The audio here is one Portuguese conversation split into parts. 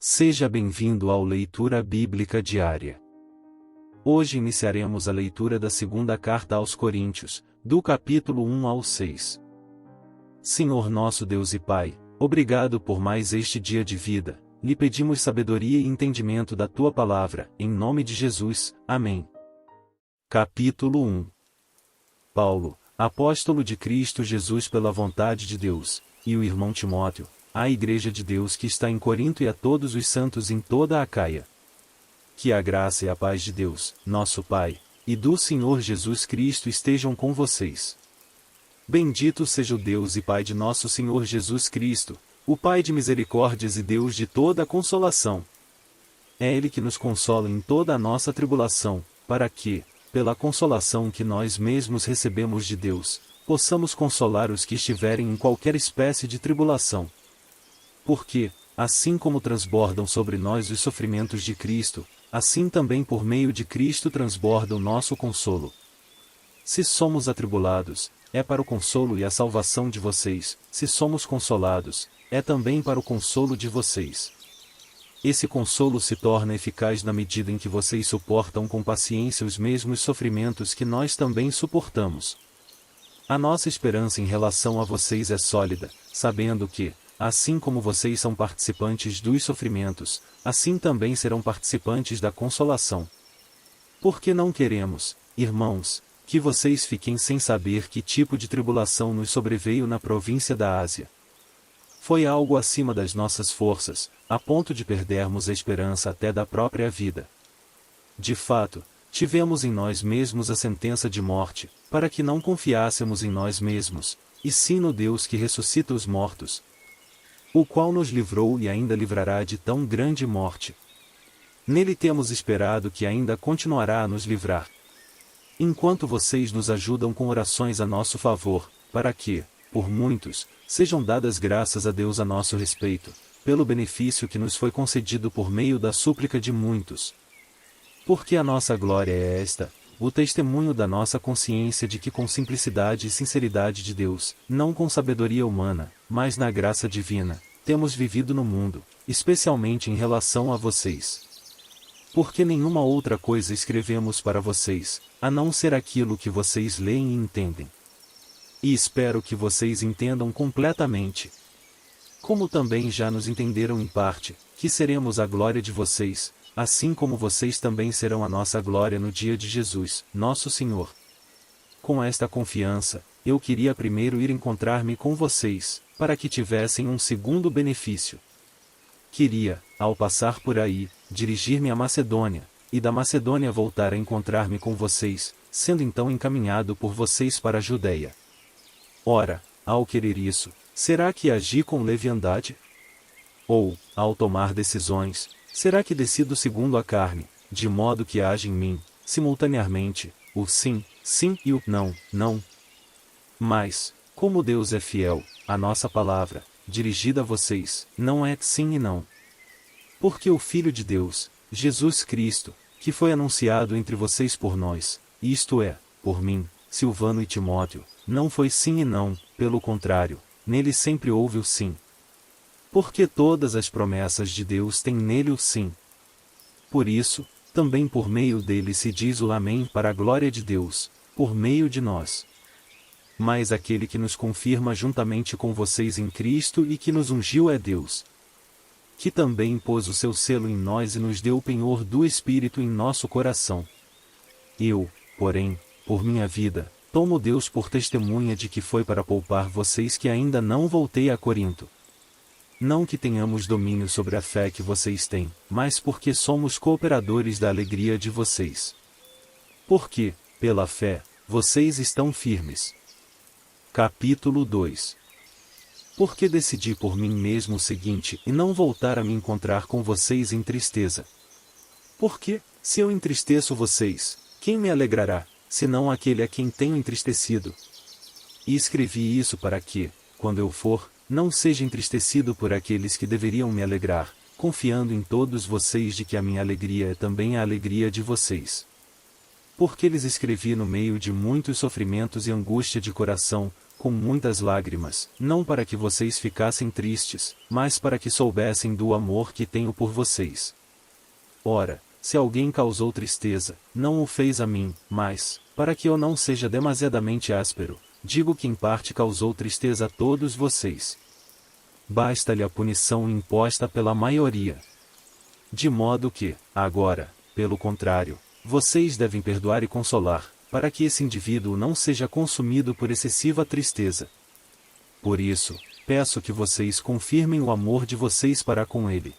Seja bem-vindo ao Leitura Bíblica Diária. Hoje iniciaremos a leitura da segunda carta aos Coríntios, do capítulo 1 ao 6. Senhor nosso Deus e Pai, obrigado por mais este dia de vida, lhe pedimos sabedoria e entendimento da Tua palavra, em nome de Jesus, amém. Capítulo 1. Paulo, apóstolo de Cristo Jesus pela vontade de Deus, e o irmão Timóteo, à Igreja de Deus que está em Corinto e a todos os santos em toda a Acaia. Que a graça e a paz de Deus, nosso Pai, e do Senhor Jesus Cristo estejam com vocês. Bendito seja o Deus e Pai de nosso Senhor Jesus Cristo, o Pai de misericórdias e Deus de toda a consolação. É Ele que nos consola em toda a nossa tribulação, para que, pela consolação que nós mesmos recebemos de Deus, possamos consolar os que estiverem em qualquer espécie de tribulação. Porque, assim como transbordam sobre nós os sofrimentos de Cristo, assim também por meio de Cristo transborda o nosso consolo. Se somos atribulados, é para o consolo e a salvação de vocês; se somos consolados, é também para o consolo de vocês. Esse consolo se torna eficaz na medida em que vocês suportam com paciência os mesmos sofrimentos que nós também suportamos. A nossa esperança em relação a vocês é sólida, sabendo que, assim como vocês são participantes dos sofrimentos, assim também serão participantes da consolação. Porque não queremos, irmãos, que vocês fiquem sem saber que tipo de tribulação nos sobreveio na província da Ásia. Foi algo acima das nossas forças, a ponto de perdermos a esperança até da própria vida. De fato, tivemos em nós mesmos a sentença de morte, para que não confiássemos em nós mesmos, e sim no Deus que ressuscita os mortos, o qual nos livrou e ainda livrará de tão grande morte. Nele temos esperado que ainda continuará a nos livrar. Enquanto vocês nos ajudam com orações a nosso favor, para que, por muitos, sejam dadas graças a Deus a nosso respeito, pelo benefício que nos foi concedido por meio da súplica de muitos. Porque a nossa glória é esta, o testemunho da nossa consciência de que com simplicidade e sinceridade de Deus, não com sabedoria humana, mas na graça divina, temos vivido no mundo, especialmente em relação a vocês. Porque nenhuma outra coisa escrevemos para vocês, a não ser aquilo que vocês leem e entendem. E espero que vocês entendam completamente. Como também já nos entenderam em parte, que seremos a glória de vocês, assim como vocês também serão a nossa glória no dia de Jesus, nosso Senhor. Com esta confiança, eu queria primeiro ir encontrar-me com vocês, para que tivessem um segundo benefício. Queria, ao passar por aí, dirigir-me à Macedônia, e da Macedônia voltar a encontrar-me com vocês, sendo então encaminhado por vocês para a Judéia. Ora, ao querer isso, será que agi com leviandade? Ou, ao tomar decisões, será que decido segundo a carne, de modo que age em mim, simultaneamente, o sim, sim e o não, não? Mas, como Deus é fiel, a nossa palavra, dirigida a vocês, não é sim e não. Porque o Filho de Deus, Jesus Cristo, que foi anunciado entre vocês por nós, isto é, por mim, Silvano e Timóteo, não foi sim e não, pelo contrário, nele sempre houve o sim. Porque todas as promessas de Deus têm nele o sim. Por isso, também por meio dele se diz o amém para a glória de Deus, por meio de nós. Mas aquele que nos confirma juntamente com vocês em Cristo e que nos ungiu é Deus, que também pôs o seu selo em nós e nos deu o penhor do Espírito em nosso coração. Eu, porém, por minha vida, tomo Deus por testemunha de que foi para poupar vocês que ainda não voltei a Corinto. Não que tenhamos domínio sobre a fé que vocês têm, mas porque somos cooperadores da alegria de vocês. Porque, pela fé, vocês estão firmes. Capítulo 2. Porque decidi por mim mesmo o seguinte e não voltar a me encontrar com vocês em tristeza. Porque, se eu entristeço vocês, quem me alegrará, senão aquele a quem tenho entristecido? E escrevi isso para que, quando eu for, não seja entristecido por aqueles que deveriam me alegrar, confiando em todos vocês de que a minha alegria é também a alegria de vocês. Porque lhes escrevi no meio de muitos sofrimentos e angústia de coração, com muitas lágrimas, não para que vocês ficassem tristes, mas para que soubessem do amor que tenho por vocês. Ora, se alguém causou tristeza, não o fez a mim, mas, para que eu não seja demasiadamente áspero, digo que em parte causou tristeza a todos vocês. Basta-lhe a punição imposta pela maioria. De modo que, agora, pelo contrário, vocês devem perdoar e consolar, para que esse indivíduo não seja consumido por excessiva tristeza. Por isso, peço que vocês confirmem o amor de vocês para com ele.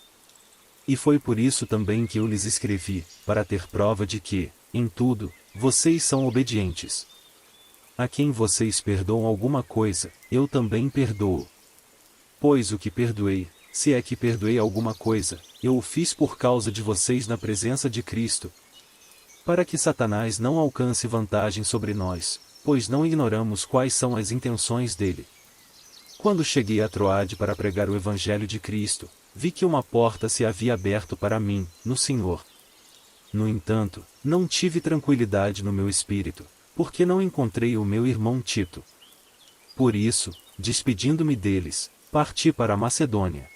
E foi por isso também que eu lhes escrevi, para ter prova de que, em tudo, vocês são obedientes. A quem vocês perdoam alguma coisa, eu também perdoo. Pois o que perdoei, se é que perdoei alguma coisa, eu o fiz por causa de vocês na presença de Cristo, para que Satanás não alcance vantagem sobre nós, pois não ignoramos quais são as intenções dele. Quando cheguei a Troade para pregar o Evangelho de Cristo, vi que uma porta se havia aberto para mim, no Senhor. No entanto, não tive tranquilidade no meu espírito, porque não encontrei o meu irmão Tito. Por isso, despedindo-me deles, parti para a Macedônia.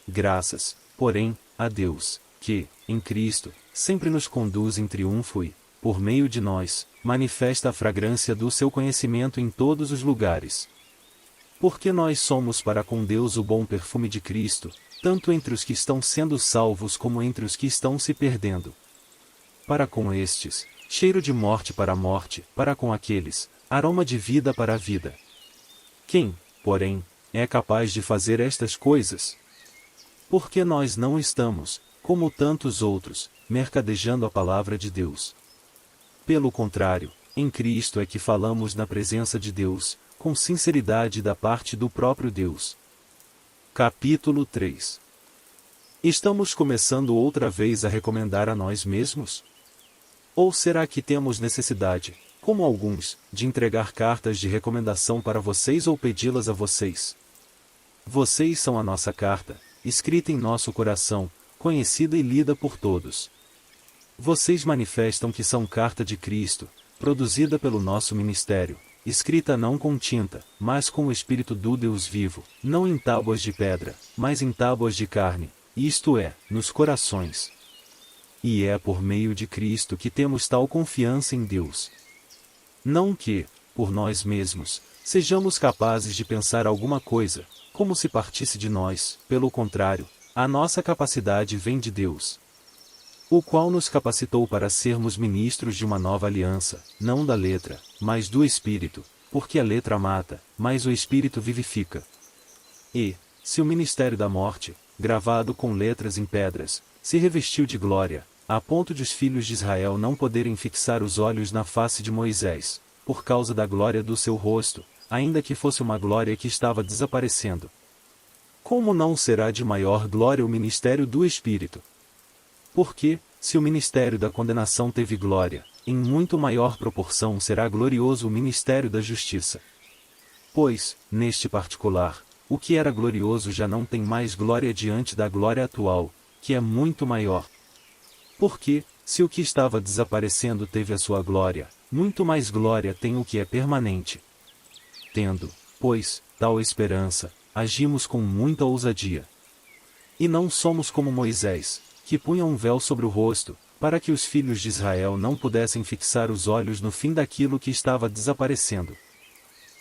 Graças, porém, a Deus, que, em Cristo, sempre nos conduz em triunfo e, por meio de nós, manifesta a fragrância do seu conhecimento em todos os lugares. Porque nós somos para com Deus o bom perfume de Cristo, tanto entre os que estão sendo salvos como entre os que estão se perdendo. Para com estes, cheiro de morte para a morte, para com aqueles, aroma de vida para a vida. Quem, porém, é capaz de fazer estas coisas? Porque nós não estamos, como tantos outros, mercadejando a palavra de Deus. Pelo contrário, em Cristo é que falamos na presença de Deus, com sinceridade da parte do próprio Deus. Capítulo 3. Estamos começando outra vez a recomendar a nós mesmos? Ou será que temos necessidade, como alguns, de entregar cartas de recomendação para vocês ou pedi-las a vocês? Vocês são a nossa carta, escrita em nosso coração, conhecida e lida por todos. Vocês manifestam que são carta de Cristo, produzida pelo nosso ministério, escrita não com tinta, mas com o Espírito do Deus vivo, não em tábuas de pedra, mas em tábuas de carne, isto é, nos corações. E é por meio de Cristo que temos tal confiança em Deus. Não que, por nós mesmos, sejamos capazes de pensar alguma coisa, como se partisse de nós, pelo contrário, a nossa capacidade vem de Deus, o qual nos capacitou para sermos ministros de uma nova aliança, não da letra, mas do Espírito, porque a letra mata, mas o Espírito vivifica. E, se o ministério da morte, gravado com letras em pedras, se revestiu de glória, a ponto de os filhos de Israel não poderem fixar os olhos na face de Moisés, por causa da glória do seu rosto, ainda que fosse uma glória que estava desaparecendo. Como não será de maior glória o ministério do Espírito? Porque, se o ministério da condenação teve glória, em muito maior proporção será glorioso o ministério da justiça. Pois, neste particular, o que era glorioso já não tem mais glória diante da glória atual, que é muito maior. Porque, se o que estava desaparecendo teve a sua glória, muito mais glória tem o que é permanente. Tendo, pois, tal esperança, agimos com muita ousadia. E não somos como Moisés, que punha um véu sobre o rosto, para que os filhos de Israel não pudessem fixar os olhos no fim daquilo que estava desaparecendo.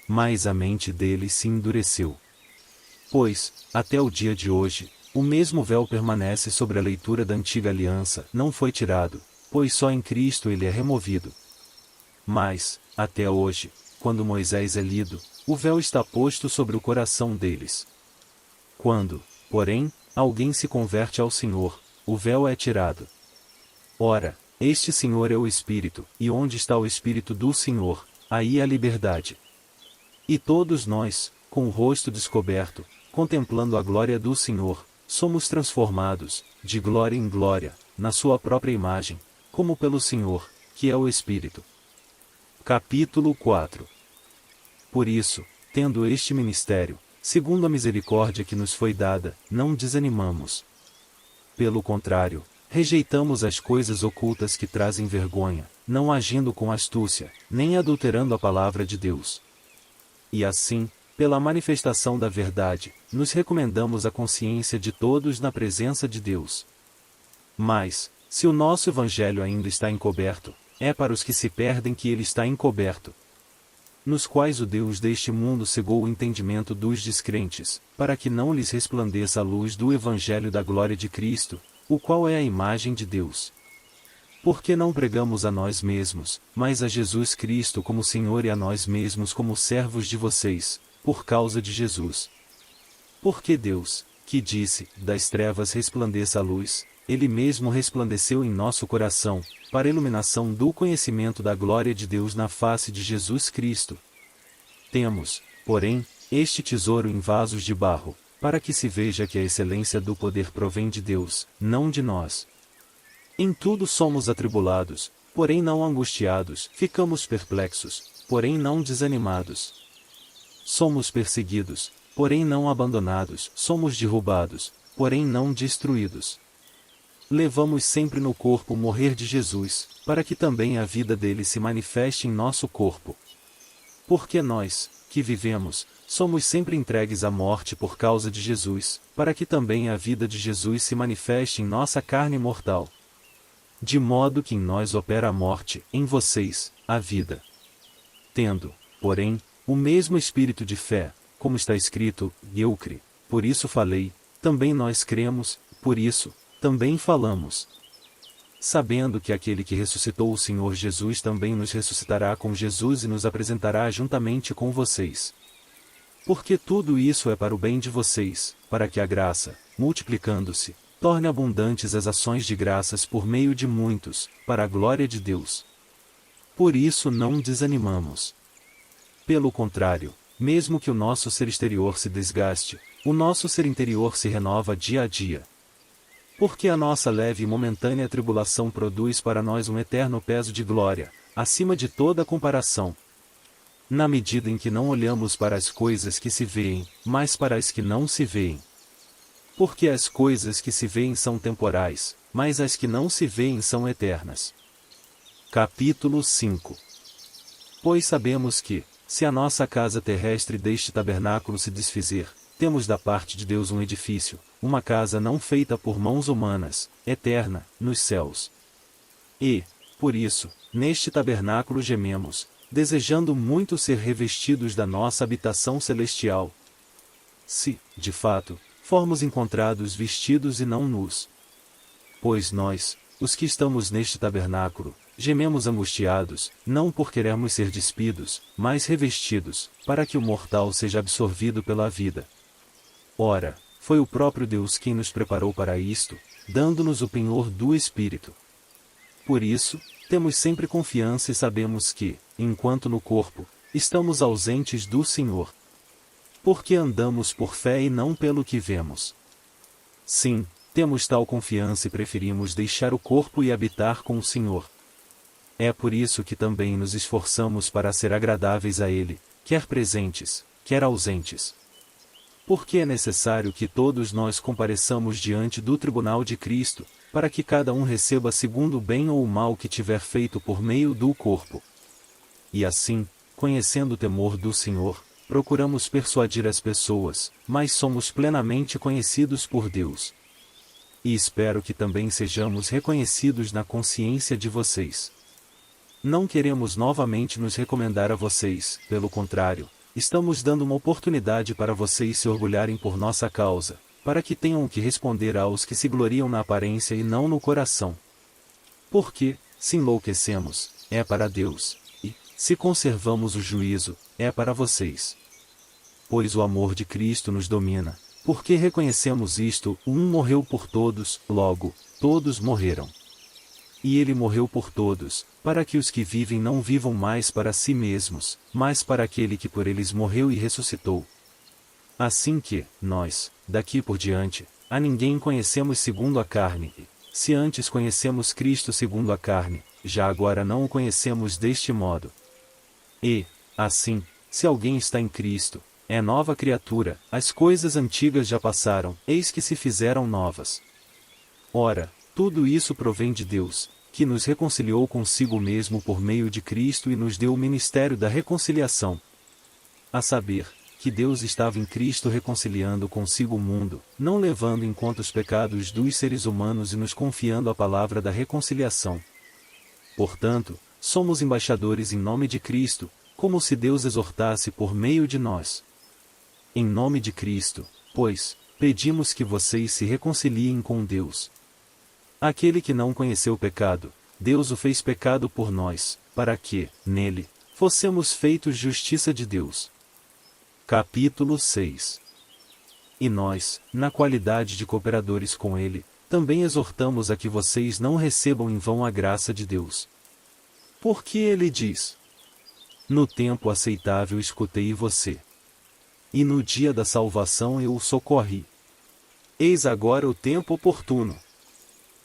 Mas a mente deles se endureceu. Pois, até o dia de hoje, o mesmo véu permanece sobre a leitura da antiga aliança, não foi tirado, pois só em Cristo ele é removido. Mas, até hoje, quando Moisés é lido, o véu está posto sobre o coração deles. Quando, porém, alguém se converte ao Senhor, o véu é tirado. Ora, este Senhor é o Espírito, e onde está o Espírito do Senhor, aí há liberdade. E todos nós, com o rosto descoberto, contemplando a glória do Senhor, somos transformados, de glória em glória, na sua própria imagem, como pelo Senhor, que é o Espírito. Capítulo 4. Por isso, tendo este ministério, segundo a misericórdia que nos foi dada, não desanimamos. Pelo contrário, rejeitamos as coisas ocultas que trazem vergonha, não agindo com astúcia, nem adulterando a palavra de Deus. E assim, pela manifestação da verdade, nos recomendamos à consciência de todos na presença de Deus. Mas, se o nosso Evangelho ainda está encoberto, é para os que se perdem que ele está encoberto, nos quais o Deus deste mundo cegou o entendimento dos descrentes, para que não lhes resplandeça a luz do Evangelho da glória de Cristo, o qual é a imagem de Deus. Porque não pregamos a nós mesmos, mas a Jesus Cristo como Senhor e a nós mesmos como servos de vocês, por causa de Jesus. Porque Deus, que disse, das trevas resplandeça a luz, Ele mesmo resplandeceu em nosso coração, para a iluminação do conhecimento da glória de Deus na face de Jesus Cristo. Temos, porém, este tesouro em vasos de barro, para que se veja que a excelência do poder provém de Deus, não de nós. Em tudo somos atribulados, porém não angustiados, ficamos perplexos, porém não desanimados. Somos perseguidos, porém não abandonados, somos derrubados, porém não destruídos. Levamos sempre no corpo o morrer de Jesus, para que também a vida dele se manifeste em nosso corpo. Porque nós, que vivemos, somos sempre entregues à morte por causa de Jesus, para que também a vida de Jesus se manifeste em nossa carne mortal. De modo que em nós opera a morte, em vocês, a vida. Tendo, porém, o mesmo espírito de fé, como está escrito, eu criei, por isso falei, também nós cremos, por isso, também falamos. Sabendo que aquele que ressuscitou o Senhor Jesus também nos ressuscitará com Jesus e nos apresentará juntamente com vocês. Porque tudo isso é para o bem de vocês, para que a graça, multiplicando-se, torne abundantes as ações de graças por meio de muitos, para a glória de Deus. Por isso não desanimamos. Pelo contrário, mesmo que o nosso ser exterior se desgaste, o nosso ser interior se renova dia a dia. Porque a nossa leve e momentânea tribulação produz para nós um eterno peso de glória, acima de toda comparação. Na medida em que não olhamos para as coisas que se veem, mas para as que não se veem. Porque as coisas que se veem são temporais, mas as que não se veem são eternas. Capítulo 5. Pois sabemos que, se a nossa casa terrestre deste tabernáculo se desfizer, temos da parte de Deus um edifício, uma casa não feita por mãos humanas, eterna, nos céus. E, por isso, neste tabernáculo gememos, desejando muito ser revestidos da nossa habitação celestial. Se, de fato, formos encontrados vestidos e não nus. Pois nós, os que estamos neste tabernáculo, gememos angustiados, não por querermos ser despidos, mas revestidos, para que o mortal seja absorvido pela vida. Ora, foi o próprio Deus quem nos preparou para isto, dando-nos o penhor do Espírito. Por isso, temos sempre confiança e sabemos que, enquanto no corpo, estamos ausentes do Senhor. Porque andamos por fé e não pelo que vemos. Sim, temos tal confiança e preferimos deixar o corpo e habitar com o Senhor. É por isso que também nos esforçamos para ser agradáveis a Ele, quer presentes, quer ausentes. Porque é necessário que todos nós compareçamos diante do tribunal de Cristo, para que cada um receba segundo o bem ou o mal que tiver feito por meio do corpo. E assim, conhecendo o temor do Senhor, procuramos persuadir as pessoas, mas somos plenamente conhecidos por Deus. E espero que também sejamos reconhecidos na consciência de vocês. Não queremos novamente nos recomendar a vocês, pelo contrário, estamos dando uma oportunidade para vocês se orgulharem por nossa causa, para que tenham o que responder aos que se gloriam na aparência e não no coração. Porque, se enlouquecemos, é para Deus, e, se conservamos o juízo, é para vocês. Pois o amor de Cristo nos domina, porque reconhecemos isto, um morreu por todos, logo, todos morreram. E ele morreu por todos, para que os que vivem não vivam mais para si mesmos, mas para aquele que por eles morreu e ressuscitou. Assim que, nós, daqui por diante, a ninguém conhecemos segundo a carne, e, se antes conhecemos Cristo segundo a carne, já agora não o conhecemos deste modo. E, assim, se alguém está em Cristo, é nova criatura, as coisas antigas já passaram, eis que se fizeram novas. Ora, tudo isso provém de Deus, que nos reconciliou consigo mesmo por meio de Cristo e nos deu o ministério da reconciliação. a saber, que Deus estava em Cristo reconciliando consigo o mundo, não levando em conta os pecados dos seres humanos e nos confiando a palavra da reconciliação. Portanto, somos embaixadores em nome de Cristo, como se Deus exortasse por meio de nós. Em nome de Cristo, pois, pedimos que vocês se reconciliem com Deus. Aquele que não conheceu o pecado, Deus o fez pecado por nós, para que, nele, fossemos feitos justiça de Deus. Capítulo 6. E nós, na qualidade de cooperadores com ele, também exortamos a que vocês não recebam em vão a graça de Deus. Porque ele diz: no tempo aceitável escutei você. E no dia da salvação eu o socorri. Eis agora o tempo oportuno.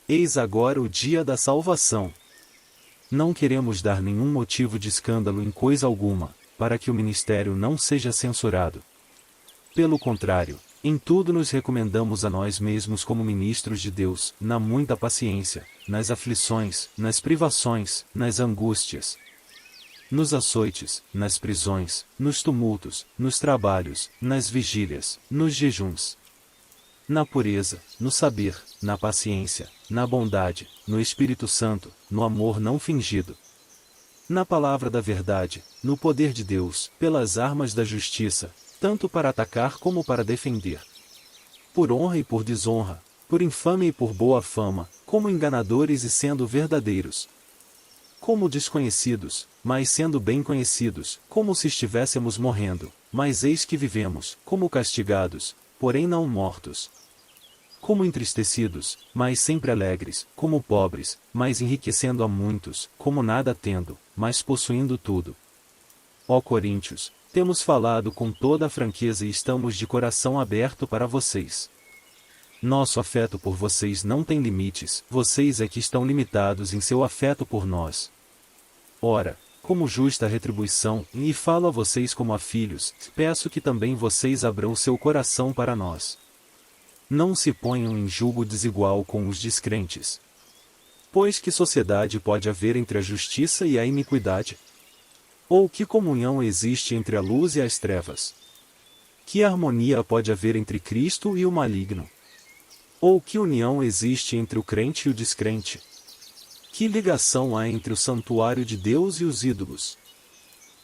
Eis agora o dia da salvação. Não queremos dar nenhum motivo de escândalo em coisa alguma, para que o ministério não seja censurado. Pelo contrário, em tudo nos recomendamos a nós mesmos como ministros de Deus, na muita paciência, nas aflições, nas privações, nas angústias, nos açoites, nas prisões, nos tumultos, nos trabalhos, nas vigílias, nos jejuns, na pureza, no saber, na paciência, na bondade, no Espírito Santo, no amor não fingido, na palavra da verdade, no poder de Deus, pelas armas da justiça, tanto para atacar como para defender. Por honra e por desonra, por infâmia e por boa fama, como enganadores e sendo verdadeiros. Como desconhecidos, mas sendo bem conhecidos, como se estivéssemos morrendo, mas eis que vivemos, como castigados, porém não mortos. Como entristecidos, mas sempre alegres, como pobres, mas enriquecendo a muitos, como nada tendo, mas possuindo tudo. Ó Coríntios, temos falado com toda a franqueza e estamos de coração aberto para vocês. Nosso afeto por vocês não tem limites, vocês é que estão limitados em seu afeto por nós. Ora, como justa retribuição, e falo a vocês como a filhos, peço que também vocês abram seu coração para nós. Não se ponham em julgo desigual com os descrentes. Pois que sociedade pode haver entre a justiça e a iniquidade? Ou que comunhão existe entre a luz e as trevas? Que harmonia pode haver entre Cristo e o maligno? Ou que união existe entre o crente e o descrente? Que ligação há entre o santuário de Deus e os ídolos?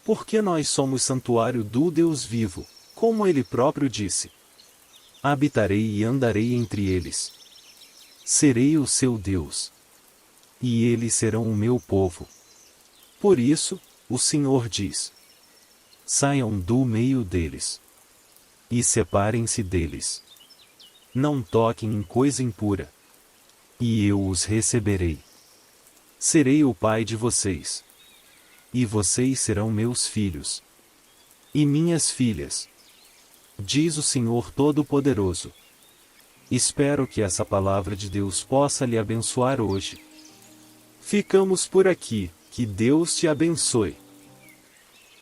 Porque nós somos santuário do Deus vivo, como ele próprio disse: habitarei e andarei entre eles. Serei o seu Deus. E eles serão o meu povo. Por isso, o Senhor diz: saiam do meio deles. E separem-se deles. Não toquem em coisa impura. E eu os receberei. Serei o pai de vocês. E vocês serão meus filhos. E minhas filhas. Diz o Senhor Todo-Poderoso. Espero que essa palavra de Deus possa lhe abençoar hoje. Ficamos por aqui, que Deus te abençoe.